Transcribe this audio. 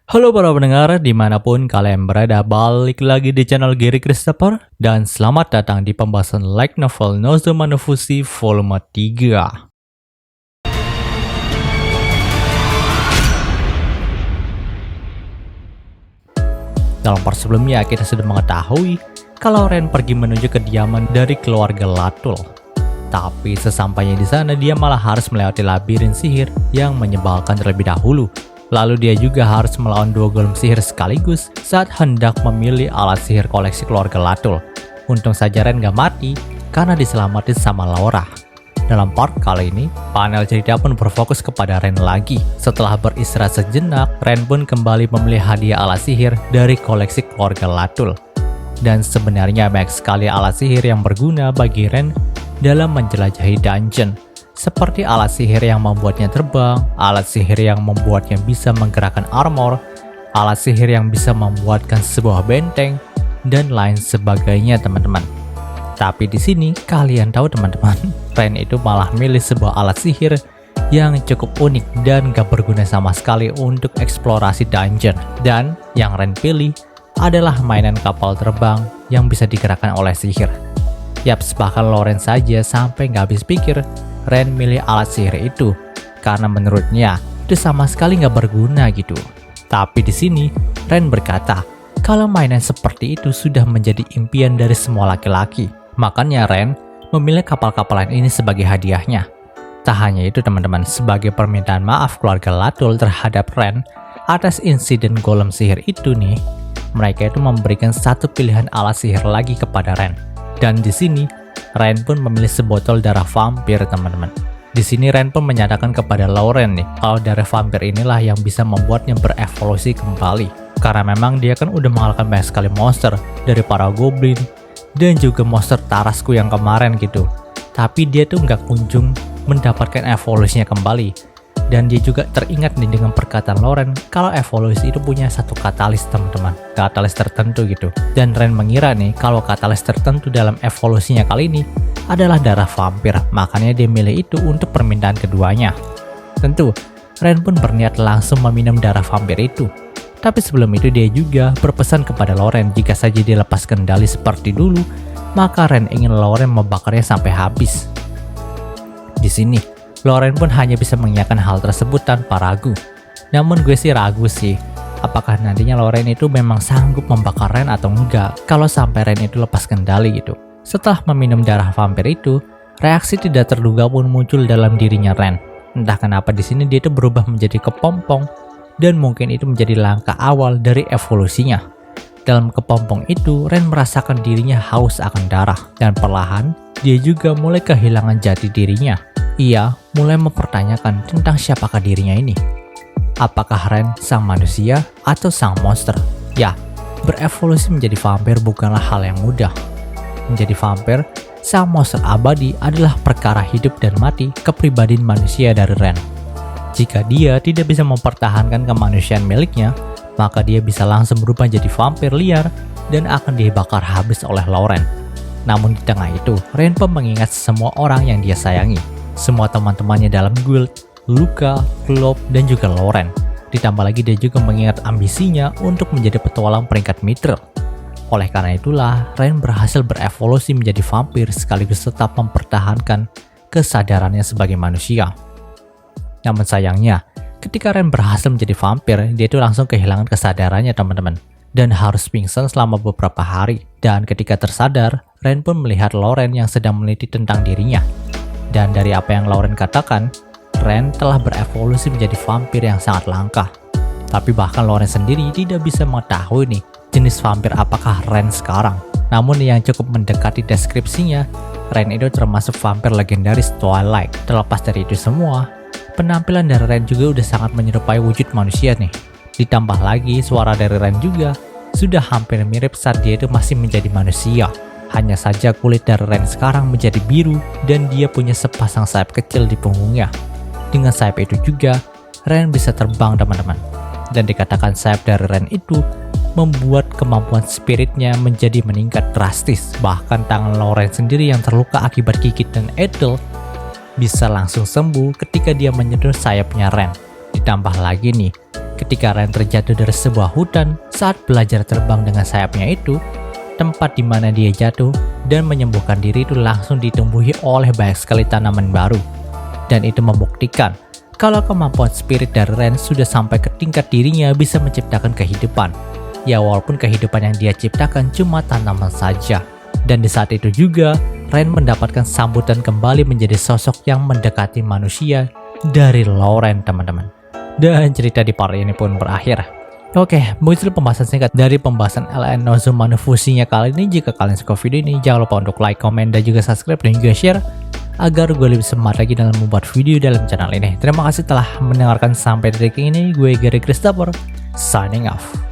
Halo para pendengar, dimanapun kalian berada, balik lagi di channel Gary Christopher, dan selamat datang di pembahasan light novel Nozomu no Fushi volume 3. Dalam part sebelumnya, kita sudah mengetahui kalau Ren pergi menuju kediaman dari keluarga Latul. Tapi sesampainya di sana, dia malah harus melewati labirin sihir yang menyebalkan terlebih dahulu. Lalu dia juga harus melawan dua golem sihir sekaligus saat hendak memilih alat sihir koleksi keluarga Latul. Untung saja Ren gak mati karena diselamatin sama Laura. Dalam part kali ini, panel cerita pun berfokus kepada Ren lagi. Setelah beristirahat sejenak, Ren pun kembali memilih hadiah alat sihir dari koleksi keluarga Latul. Dan sebenarnya banyak sekali alat sihir yang berguna bagi Ren dalam menjelajahi dungeon. Seperti alat sihir yang membuatnya terbang, alat sihir yang membuatnya bisa menggerakkan armor, alat sihir yang bisa membuatkan sebuah benteng, dan lain sebagainya teman-teman. Tapi di sini kalian tahu teman-teman, Ren itu malah milih sebuah alat sihir yang cukup unik dan gak berguna sama sekali untuk eksplorasi dungeon. Dan yang Ren pilih adalah mainan kapal terbang yang bisa digerakkan oleh sihir. Yaps, bahkan Loren saja sampai gak habis pikir Ren milih alat sihir itu karena menurutnya itu sama sekali nggak berguna gitu. Tapi di sini Ren berkata kalau mainan seperti itu sudah menjadi impian dari semua laki-laki. Makanya Ren memilih kapal-kapalan ini sebagai hadiahnya. Tak hanya itu teman-teman, sebagai permintaan maaf keluarga Latul terhadap Ren atas insiden golem sihir itu nih, mereka itu memberikan satu pilihan alat sihir lagi kepada Ren. Dan di sini Ren pun memilih sebotol darah vampir teman-teman. Di sini Ren pun menyatakan kepada Lauren nih kalau darah vampir inilah yang bisa membuatnya berevolusi kembali. Karena memang dia kan udah mengalahkan banyak sekali monster dari para goblin dan juga monster Tarasku yang kemarin gitu. Tapi dia tuh nggak kunjung mendapatkan evolusinya kembali. Dan dia juga teringat nih dengan perkataan Lauren kalau evolusi itu punya satu katalis teman-teman, katalis tertentu gitu. Dan Ren mengira nih kalau katalis tertentu dalam evolusinya kali ini adalah darah vampir, makanya dia milih itu untuk permintaan keduanya. Tentu, Ren pun berniat langsung meminum darah vampir itu. Tapi sebelum itu dia juga berpesan kepada Lauren jika saja dia lepas kendali seperti dulu, maka Ren ingin Lauren membakarnya sampai habis. Di sini, Lauren pun hanya bisa mengiyakan hal tersebut tanpa ragu. Namun gue sih ragu sih, apakah nantinya Lauren itu memang sanggup membakar Ren atau enggak kalau sampai Ren itu lepas kendali gitu. Setelah meminum darah vampir itu, reaksi tidak terduga pun muncul dalam dirinya Ren. Entah kenapa di sini dia itu berubah menjadi kepompong dan mungkin itu menjadi langkah awal dari evolusinya. Dalam kepompong itu, Ren merasakan dirinya haus akan darah dan perlahan dia juga mulai kehilangan jati dirinya. Ia mulai mempertanyakan tentang siapakah dirinya ini. Apakah Ren sang manusia atau sang monster? Ya, berevolusi menjadi vampir bukanlah hal yang mudah. Menjadi vampir, sang monster abadi adalah perkara hidup dan mati kepribadian manusia dari Ren. Jika dia tidak bisa mempertahankan kemanusiaan miliknya, maka dia bisa langsung berubah jadi vampir liar dan akan dibakar habis oleh Lauren. Namun di tengah itu, Ren pun mengingat semua orang yang dia sayangi. Semua teman-temannya dalam guild, Luka, Klopp, dan juga Lauren. Ditambah lagi dia juga mengingat ambisinya untuk menjadi petualang peringkat mithril. Oleh karena itulah, Ren berhasil berevolusi menjadi vampir sekaligus tetap mempertahankan kesadarannya sebagai manusia. Namun sayangnya, ketika Ren berhasil menjadi vampir, dia itu langsung kehilangan kesadarannya teman-teman. Dan harus pingsan selama beberapa hari. Dan ketika tersadar, Ren pun melihat Lauren yang sedang meneliti tentang dirinya. Dan dari apa yang Lauren katakan, Ren telah berevolusi menjadi vampir yang sangat langka. Tapi bahkan Lauren sendiri tidak bisa mengetahui nih jenis vampir apakah Ren sekarang. Namun yang cukup mendekati deskripsinya, Ren itu termasuk vampir legendaris Twilight. Terlepas dari itu semua, penampilan dari Ren juga udah sangat menyerupai wujud manusia nih. Ditambah lagi suara dari Ren juga sudah hampir mirip saat dia itu masih menjadi manusia. Hanya saja kulit dari Ren sekarang menjadi biru dan dia punya sepasang sayap kecil di punggungnya. Dengan sayap itu juga, Ren bisa terbang teman-teman. Dan dikatakan sayap dari Ren itu membuat kemampuan spiritnya menjadi meningkat drastis. Bahkan tangan Lauren sendiri yang terluka akibat gigit dan Ethel bisa langsung sembuh ketika dia menyentuh sayapnya Ren. Ditambah lagi nih, ketika Ren terjatuh dari sebuah hutan saat belajar terbang dengan sayapnya itu, tempat di mana dia jatuh dan menyembuhkan diri itu langsung ditumbuhi oleh banyak sekali tanaman baru. Dan itu membuktikan kalau kemampuan spirit dari Ren sudah sampai ke tingkat dirinya bisa menciptakan kehidupan. Ya walaupun kehidupan yang dia ciptakan cuma tanaman saja. Dan di saat itu juga, Ren mendapatkan sambutan kembali menjadi sosok yang mendekati manusia dari Lauren, teman-teman. Dan cerita di part ini pun berakhir. Oke, mungkin pembahasan singkat dari pembahasan LN Nozumanu fusinya kali ini. Jika kalian suka video ini, jangan lupa untuk like, komen, dan juga subscribe dan juga share agar gue lebih semangat lagi dalam membuat video dalam channel ini. Terima kasih telah mendengarkan sampai detik ini. Gue Gary Christopher, signing off.